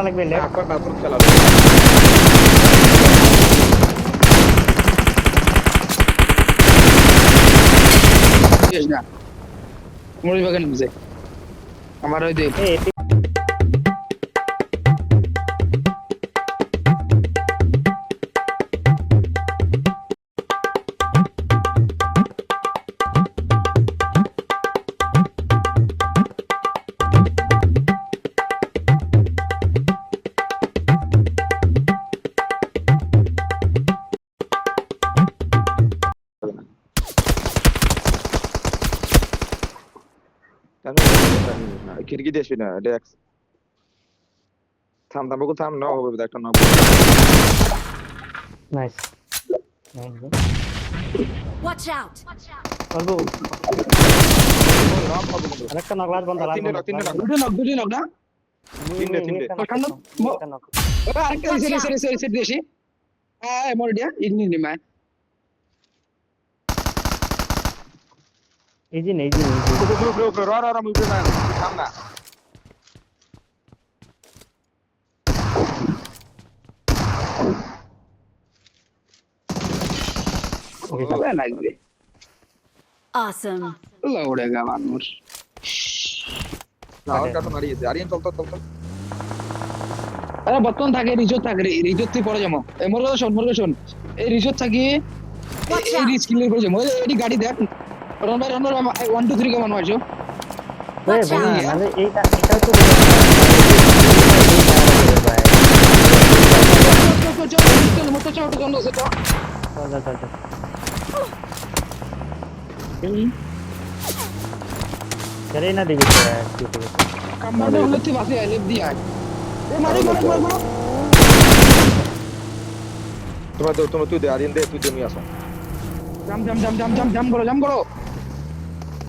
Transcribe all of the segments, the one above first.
লাগবে লেফট একবার বাথরুম খেলা না মুড়ি বাগান বুঝে আমার ওই যে এই খিড়কি দিয়ে আসবি না ডেক্স থাম থাম বকুল থাম ন হবে একটা নক নাইস Watch out! বলবো নক হবে আরেকটা নক লাস্ট বন্ধ লাস্ট তিনটে বন্ধ নক দুটো নক না তিনটে আরেকটা সেট দেশি হ্যাঁ মোরডিয়া ইগনি নিমা ইজি নেই ইজি নেই র মুভি না থাম না ওকে হবে লাগবে Awesome. লওড়েগা মানুষ আর কাটো মারিয়েছে আরিয়ান চল চল চল আরে বর্তমান থাকে রিজোট থাকে রিজোট থেকে পরে যাবো এই মোরগা শোন এই রিজোট থাকি এই রিস্ক ক্লিয়ার করে যাবো এই গাড়ি দেখ রন ভাই 1 2 3 কেমন আছো ওই Watch বলি out! মানে এইটা এটাও তো চল মোটর চাওটা জন্য সেটা চল চল চল চলে না দিবি কি করে কামানে উলতি বাসে লেফট দিয়া এ মারি তোমার তুই দে আরিয়ান দে তুই দে নিয়ে আসো জাম করো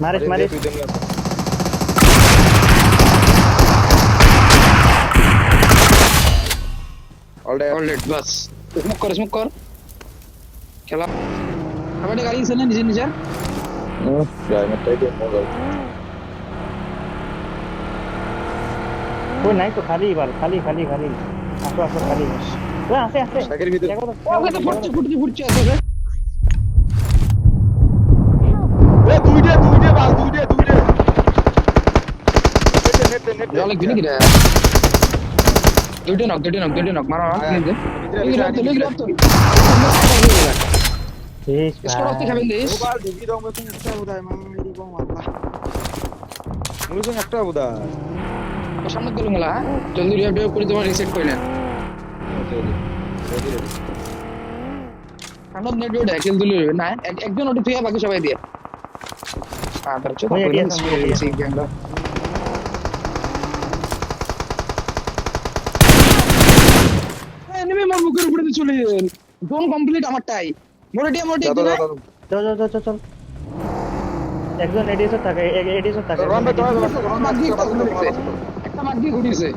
মারিস মারিস তুই দে নিয়ে আসো অলরেড বাস স্মোক কর খেলা আমাদের গাড়ি আছে না নিজে ড্রাইভারটাই দে মোবাইল ওই নাই তো খালি এবার খালি আসো আসো খালি ওই আসে আসে শাকের ভিতরে ওকে তো ফুটছে আছে এ দুইটা বাস দুইটা নেট জল লাগবে নাকি রে দুটো নক মারো বেশ স্কোর করতে খাবেন দিস মোবাইল ঢুকি দাও মতো একটা বোধহয় মামারি কম আল্লাহ মুই একটা বোধহয় সামনে গেল মেলা জলদি রিভাইভ করে তোমার রিসেট করে নেন কারণ নেট ভিডিও হ্যাকেল দিলে না একজন ওটি থেকে বাকি সবাই দিয়ে তার চোখ ওই idea করে আছে, সেই গেমটা এনিমি আমার মুখের উপরে দিয়ে চলে গেল জোন কমপ্লিট আমারটাই মোরটিয়া চল একজন এডিসর থাকে রন ভাই তোমার একটা মাঠ দিয়ে ঘুরিয়েছে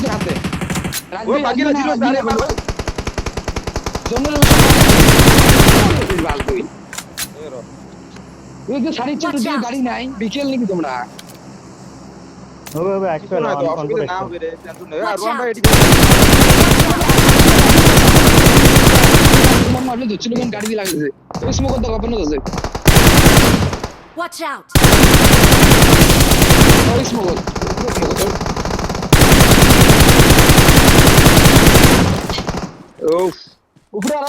হাতে ওই বাকিরা ছিল সারে মারো জঙ্গলের বালতুই ওই যে সাড়ে চারটার দিকে গাড়ি নাই বিকেল নাকি তোমরা হবে আসবে না অসুবিধা না হবে রে টেনশন নেই আর রন ভাই এদিকে তোমার মারলে ধরছিল কেন গাড়ি দিয়ে লাগছে ওই স্মোক করতে কখন আছে Watch out! ওই স্মোক উফ উপরে আর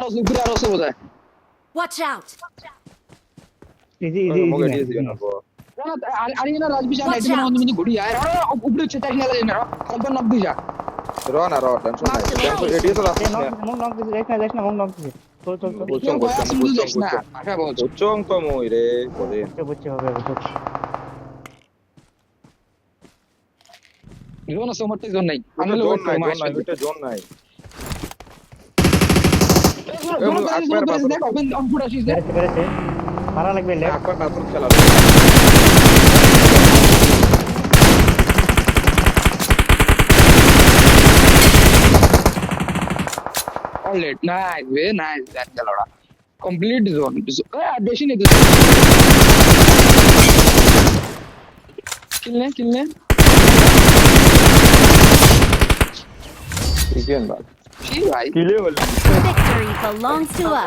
আছে বোধহয় Watch out! ইজি মোকে দিয়ে দিও না বো আরিয়ানা রাজবি জানা এটা মানে ঘুরি আর উপরে চেতা কিনা লাগে না একবার নক দি যা রন আর টেনশন নাই টেনশন এডিও তো রাখছিস না মন দিস না মন দিস চল চং তো মই রে বলে বুঝছে হবে জোন আছে আমার জোন নাই আমি জোন নাই ওইটা জোন নাই বেরেছে মারা লাগবে লেফট একবার বাথরুম খেলা অলরেড নাইস দ্যাট গেলড়া কমপ্লিট জোন বেশি নেই তো কিল নে চিকেন ভাই কি ভাই কিলে বলে Victory belongs to us.